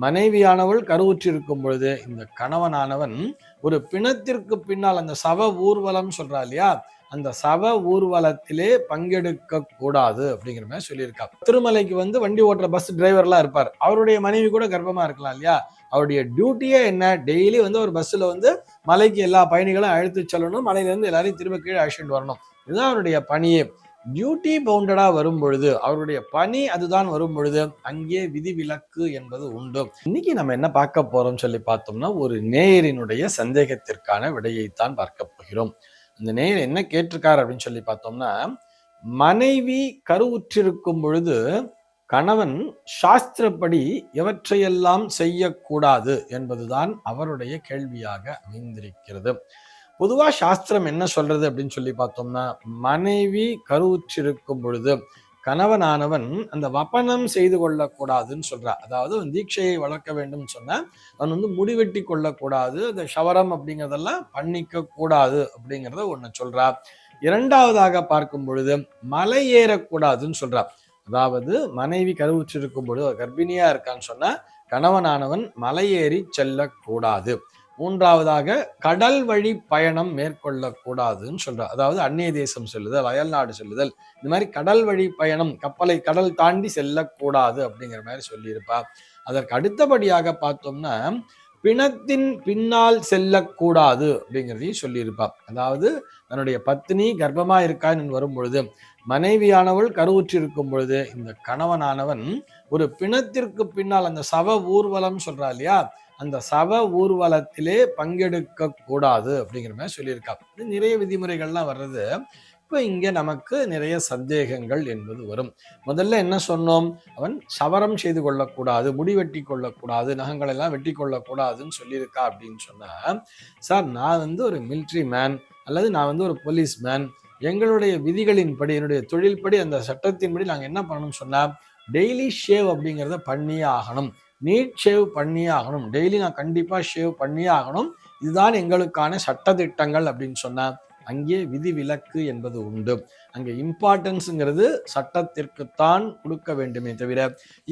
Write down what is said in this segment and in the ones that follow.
மனைவியானவள் கருவுற்றிருக்கும் பொழுது இந்த கணவனானவன் ஒரு பிணத்திற்கு பின்னால் அந்த சவ ஊர்வலம் சொல்றா இல்லையா, அந்த சவ ஊர்வலத்திலே பங்கெடுக்க கூடாது அப்படிங்கிற மாதிரி சொல்லியிருக்காங்க. திருமலைக்கு வண்டி ஓட்டுற பஸ் டிரைவர்லாம் இருப்பார், அவருடைய மனைவி கூட கர்ப்பமா இருக்கலாம் இல்லையா. அவருடைய டியூட்டியே என்ன, டெய்லி ஒரு பஸ்ல மலைக்கு எல்லா பயணிகளும் அழைத்து செல்லணும், மலையில இருந்து எல்லாரையும் திரும்ப கீழே அழைச்சிட்டு வரணும். இதுதான் அவருடைய பணியே. டியூட்டி பவுண்டடா வரும் பொழுது, அவருடைய பணி அதுதான் வரும் பொழுது அங்கே விதிவிலக்கு என்பது உண்டு. இன்னைக்கு நம்ம என்ன பார்க்க போறோம் சொல்லி பார்த்தோம்னா, ஒரு நேயரினுடைய சந்தேகத்திற்கான விடையைத்தான் பார்க்க போகிறோம். அந்த நேயர் என்ன கேட்டிருக்காரு அப்படின்னு சொல்லி பார்த்தோம்னா, மனைவி கருவுற்றிருக்கும் பொழுது கணவன் சாஸ்திரப்படி எவற்றையெல்லாம் செய்யக்கூடாது என்பதுதான் அவருடைய கேள்வியாக அமைந்திருக்கிறது. பொதுவா சாஸ்திரம் என்ன சொல்றது அப்படின்னு சொல்லி பார்த்தோம்னா, மனைவி கருவுற்றிருக்கும் பொழுது கணவனானவன் அந்த வப்பனம் செய்து கொள்ளக்கூடாதுன்னு சொல்றா. அதாவது தீட்சையை வளர்க்க வேண்டும் சொன்னா அவன் முடிவெட்டி கொள்ளக்கூடாது, அந்த ஷவரம் அப்படிங்கிறதெல்லாம் பண்ணிக்க கூடாது அப்படிங்கிறத ஒண்ணு சொல்றா. இரண்டாவதாக பார்க்கும் பொழுது மலை ஏறக்கூடாதுன்னு சொல்றா. அதாவது மனைவி கருவுற்றிருக்கும் பொழுது கர்ப்பிணியா இருக்கான்னு சொன்னா கணவனானவன் மலையேறி செல்லக்கூடாது. மூன்றாவதாக கடல் வழி பயணம் மேற்கொள்ளக்கூடாதுன்னு சொல்றார். அதாவது அந்நிய தேசம் செல்லுதல், அயல்நாடு செல்லுதல், இந்த மாதிரி கடல் வழி பயணம், கப்பலை கடல் தாண்டி செல்லக்கூடாது அப்படிங்கிற மாதிரி சொல்லியிருப்பா. அதற்கு அடுத்தபடியாக பார்த்தோம்னா பிணத்தின் பின்னால் செல்லக்கூடாது அப்படிங்கிறதையும் சொல்லியிருப்பா. அதாவது தன்னுடைய பத்னி கர்ப்பமா இருக்கான்னு வரும் பொழுது, மனைவியானவள் கருவுற்றிருக்கும் பொழுது இந்த கணவனானவன் ஒரு பிணத்திற்கு பின்னால் அந்த சவ ஊர்வலம் சொல்றா இல்லையா, அந்த சவ ஊர்வலத்திலே பங்கெடுக்க கூடாது அப்படிங்கிற மாதிரி சொல்லியிருக்கா. நிறைய விதிமுறைகள்லாம் வர்றது. இப்ப இங்க நமக்கு நிறைய சந்தேகங்கள் என்பது வரும். முதல்ல என்ன சொன்னோம், அவன் சவரம் செய்து கொள்ளக்கூடாது, முடி வெட்டி கொள்ளக்கூடாது, நகங்கள் எல்லாம் வெட்டி கொள்ளக்கூடாதுன்னு சொல்லியிருக்கா அப்படின்னு சொன்னா, சார் நான் ஒரு மிலிட்ரி மேன் அல்லது நான் ஒரு போலீஸ் மேன், எங்களுடைய விதிகளின்படி என்னுடைய தொழில்படி அந்த சட்டத்தின்படி நாங்கள் என்ன பண்ணணும்னு சொன்னா டெய்லி ஷேவ் அப்படிங்கிறத பண்ணியே ஆகணும், நீட் ஷேவ் பண்ணியே ஆகணும், டெய்லி நான் கண்டிப்பா ஷேவ் பண்ணியே ஆகணும், இதுதான் எங்களுக்கான சட்ட திட்டங்கள் அப்படின்னு சொன்னா அங்கே விதிவிலக்கு என்பது உண்டு. அங்கே இம்பார்ட்டன்ஸுங்கிறது சட்டத்திற்குத்தான் கொடுக்க வேண்டுமே தவிர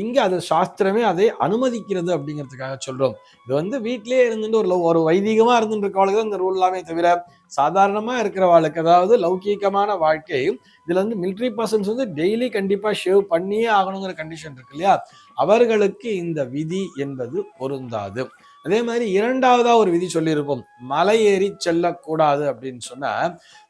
இங்க அது சாஸ்திரமே அதை அனுமதிக்கிறது அப்படிங்கிறதுக்காக சொல்றோம். இது வீட்டிலேயே இருந்துட்டு ஒரு வைதிகமா இருந்துட்டு இருக்கவளுக்கு தான் இந்த ரூல் எல்லாமே தவிர சாதாரணமா இருக்கிறவாளுக்கு, அதாவது லௌகீகமான வாழ்க்கை, இதுல மிலிட்ரி பர்சன்ஸ் டெய்லி கண்டிப்பா ஷேவ் பண்ணியே ஆகணுங்கிற கண்டிஷன் இருக்கு இல்லையா, அவர்களுக்கு இந்த விதி என்பது பொருந்தாது. அதே மாதிரி இரண்டாவதா ஒரு விதி சொல்லியிருப்போம், மலை ஏறி செல்லக்கூடாது அப்படின்னு சொன்னா,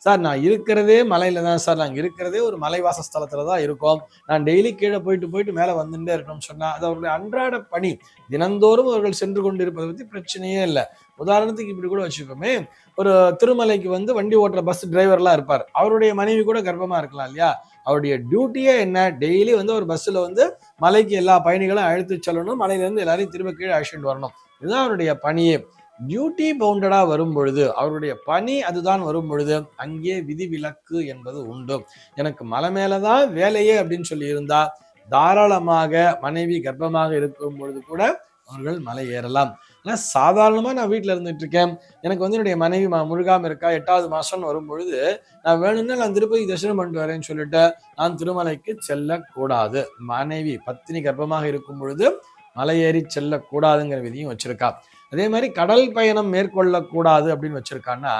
சார் நான் இருக்கிறதே மலையில தான் சார், நாங்கள் இருக்கிறதே ஒரு மலைவாசஸ்தலத்துல தான் இருக்கோம், நான் டெய்லி கீழே போயிட்டு மேலே வந்துட்டே இருக்கணும்னு சொன்னா அது அவர்களுடைய அன்றாட பணி, தினந்தோறும் அவர்கள் சென்று கொண்டிருப்பதை பத்தி பிரச்சனையே இல்லை. உதாரணத்துக்கு இப்படி கூட வச்சுக்கோமே, ஒரு திருமலைக்கு வண்டி ஓட்டுற பஸ் டிரைவர்லாம் இருப்பார், அவருடைய மனைவி கூட கர்ப்பமா இருக்கலாம் இல்லையா. அவருடைய டியூட்டியே என்ன, டெய்லி ஒரு பஸ்ல மலைக்கு எல்லா பயணிகளும் அழைத்து செல்லணும், மலையில இருந்து எல்லாரையும் திரும்ப கீழே அழைச்சிட்டு வரணும், இதுதான் அவருடைய பணியே. டியூட்டி பவுண்டடா வரும் பொழுது, அவருடைய பணி அதுதான் வரும் பொழுது அங்கே விதிவிலக்கு என்பது உண்டு. எனக்கு மலை மேலதான் வேலையே அப்படின்னு சொல்லி இருந்தா தாராளமாக மனைவி கர்ப்பமாக இருக்கும் பொழுது கூட அவர்கள் மலை ஏறலாம். ஆனா சாதாரணமா நான் வீட்டுல இருந்துட்டு இருக்கேன், எனக்கு என்னுடைய மனைவி முழுகாம இருக்கா, 8வது மாசம் வரும் பொழுது நான் வேணும்னா நான் திருப்பதி தரிசனம் பண்ணிட்டு வரேன்னு சொல்லிட்டு நான் திருமலைக்கு செல்லக்கூடாது. மனைவி பத்தினி கர்ப்பமாக இருக்கும் பொழுது மலை ஏறி செல்லக்கூடாதுங்கிற விதியும் வச்சிருக்கா. அதே மாதிரி கடல் பயணம் மேற்கொள்ளக்கூடாது அப்படின்னு வச்சிருக்கான்னா,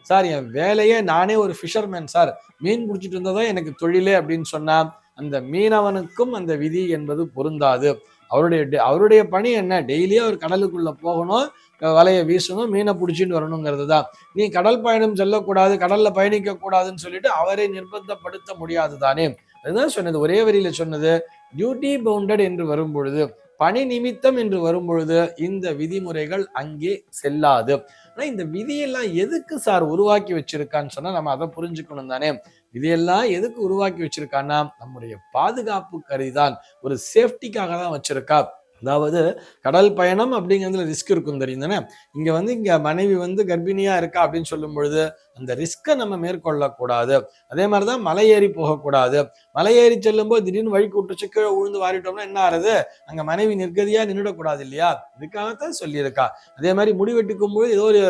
சார் என் வேலையே நானே ஒரு ஃபிஷர்மேன் சார், மீன் பிடிச்சிட்டு இருந்ததோ எனக்கு தொழிலே அப்படின்னு சொன்னா அந்த மீனவனுக்கும் அந்த விதி என்பது பொருந்தாது. அவருடைய பணி என்ன, டெய்லியும் அவர் கடலுக்குள்ள போகணும், வலையை வீசணும், மீனை பிடிச்சிட்டு வரணுங்கிறது தான். நீ கடல் பயணம் செல்லக்கூடாது, கடல்ல பயணிக்க கூடாதுன்னு சொல்லிட்டு அவரை நிர்பந்தப்படுத்த முடியாது தானே. அதுதான் சொன்னது, ஒரே வரியில சொன்னது, டியூட்டி பவுண்டட் என்று வரும் பொழுது, பணி நிமித்தம் என்று வரும் பொழுது இந்த விதிமுறைகள் அங்கே செல்லாது. ஆனா இந்த விதியெல்லாம் எதுக்கு சார் உருவாக்கி வச்சிருக்கான்னு சொன்னா நம்ம அதை புரிஞ்சுக்கணும் தானே. விதியெல்லாம் எதுக்கு உருவாக்கி வச்சிருக்கான்னா நம்முடைய பாதுகாப்பு கருதிதான், ஒரு சேஃப்டிக்காக தான் வச்சிருக்கா. அதாவது கடல் பயணம் அப்படிங்கிறதுல ரிஸ்க் இருக்கும் தெரியும் தானே. இங்க இங்க மனைவி கர்ப்பிணியா இருக்கா அப்படின்னு சொல்லும் பொழுது அந்த ரிஸ்கை நம்ம மேற்கொள்ளக்கூடாது. அதே மாதிரிதான் மலை ஏறி போகக்கூடாது. மலை ஏறி செல்லும் போது திடீர்னு வழி கூட்டுச்சு கீழே உழுந்து வாரிட்டோம்னா என்ன ஆறுது? அங்க மனைவி நிர்கதியா நின்றுடக்கூடாது இல்லையா? இதுக்காகத்தான் சொல்லியிருக்கா. அதே மாதிரி முடி வெட்டுக்கும் போது ஏதோ ஒரு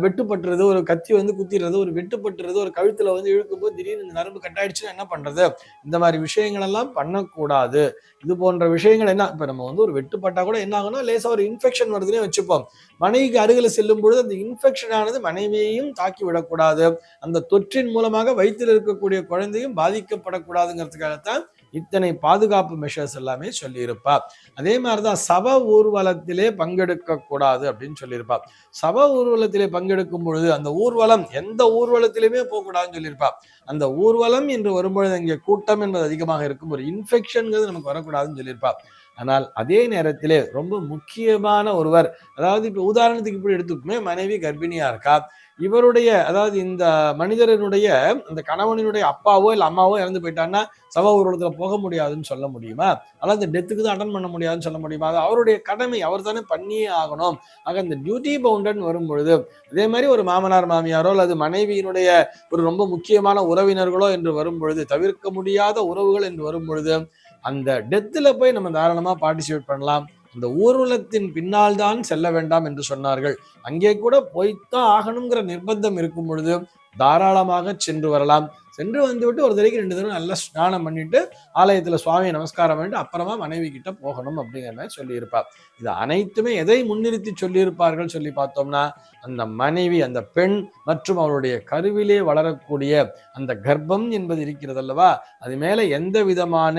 வெட்டுப்பட்டுறது, ஒரு கத்தி குத்திடுறது, ஒரு வெட்டுப்பட்டுறது, ஒரு கழுத்துல இழுக்கும் போது திடீர்னு இந்த நரம்பு கட்டாயிடுச்சுன்னா என்ன பண்றது? இந்த மாதிரி விஷயங்கள் எல்லாம் பண்ணக்கூடாது. இது போன்ற விஷயங்கள் என்ன, இப்ப நம்ம ஒரு வெட்டுப்பட்டா கூட என்ன ஆகும்னா லேசா ஒரு இன்ஃபெக்ஷன் வருதுன்னே வச்சுப்போம். மனைவிக்கு அருகில செல்லும் பொழுது அந்த இன்ஃபெக்ஷன் ஆனது மனைவியையும் தாக்கி விடக்கூடாது. அந்த தொற்றின் மூலமாக வயிற்றில் இருக்கக்கூடிய குழந்தையும் பாதிக்கப்படக்கூடாதுங்கிறதுக்காகத்தான் இத்தனை பாதுகாப்பு மெஷர்ஸ் எல்லாமே சொல்லியிருப்பா. அதே மாதிரிதான் சவ ஊர்வலத்திலே பங்கெடுக்க கூடாது அப்படின்னு சொல்லியிருப்பா. சவ ஊர்வலத்திலே பங்கெடுக்கும் பொழுது அந்த ஊர்வலம் எந்த ஊர்வலத்திலுமே போகக்கூடாதுன்னு சொல்லியிருப்பா. அந்த ஊர்வலம் என்று வரும்பொழுது இங்கே கூட்டம் என்பது அதிகமாக இருக்கும், ஒரு இன்ஃபெக்ஷன்ங்கிறது நமக்கு வரக்கூடாதுன்னு சொல்லியிருப்பா. ஆனால் அதே நேரத்திலே ரொம்ப முக்கியமான ஒருவர், அதாவது இப்ப உதாரணத்துக்கு இப்படி எடுத்துக்குமே, மனைவி கர்ப்பிணியா இருக்கா, இவருடைய அதாவது இந்த மனிதனுடைய அந்த கணவனினுடைய அப்பாவோ இல்ல அம்மாவோ இறந்து போயிட்டான்னா சவ ஊர்வலத்துல போக முடியாதுன்னு சொல்ல முடியுமா? அதாவது இந்த டெத்துக்கு தான் அட்டன் பண்ண முடியாதுன்னு சொல்ல முடியுமா? அது அவருடைய கடமை, அவர் தானே பண்ணியே ஆகணும். ஆக இந்த டியூட்டி பவுண்டர்னு வரும் பொழுது, அதே மாதிரி ஒரு மாமனார் மாமியாரோ அல்லது மனைவியினுடைய ஒரு ரொம்ப முக்கியமான உறவினர்களோ என்று வரும் பொழுது, தவிர்க்க முடியாத உறவுகள் என்று வரும் பொழுது, அந்த டெத்துல போய் நம்ம தாராளமா பார்ட்டிசிபேட் பண்ணலாம். அந்த ஊர்வலத்தின் பின்னால் தான் செல்ல வேண்டாம் என்று சொன்னார்கள். அங்கே கூட போய்த்தான் ஆகணுங்கிற நிர்பந்தம் இருக்கும் பொழுது தாராளமாக சென்று வரலாம். சென்று வந்துவிட்டு ஒரு தடவைக்கு 2 தடவை நல்லா ஸ்நானம் பண்ணிட்டு ஆலயத்துல சுவாமியை நமஸ்காரம் பண்ணிட்டு அப்புறமா மனைவி கிட்ட போகணும் அப்படிங்கிற மாதிரி சொல்லியிருப்பார். இது அனைத்துமே எதை முன்னிறுத்தி சொல்லியிருப்பார்கள் சொல்லி பார்த்தோம்னா, அந்த மனைவி, அந்த பெண் மற்றும் அவருடைய கருவிலே வளரக்கூடிய அந்த கர்ப்பம் என்பது இருக்கிறது அல்லவா, அது மேல எந்த விதமான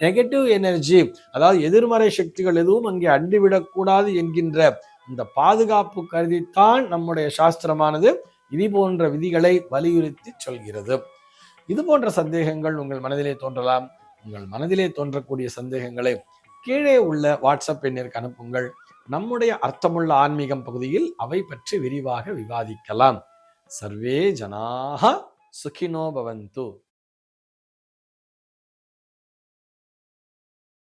நெகட்டிவ் எனர்ஜி, அதாவது எதிர்மறை சக்திகள் எதுவும் அங்கே அண்டிவிடக்கூடாது என்கின்ற இந்த பாதுகாப்பு கருதித்தான் நம்முடைய சாஸ்திரமானது இது போன்ற விதிகளை வலியுறுத்தி சொல்கிறது. இது போன்ற சந்தேகங்கள் உங்கள் மனதிலே தோன்றலாம். உங்கள் மனதிலே தோன்றக்கூடிய சந்தேகங்களை கீழே உள்ள வாட்ஸ்அப் எண்ணிற்கு அனுப்புங்கள். நம்முடைய அர்த்தமுள்ள ஆன்மீகம் பகுதியில் அவை பற்றி விரிவாக விவாதிக்கலாம். சர்வே ஜனாஹ சுகினோ பவந்து.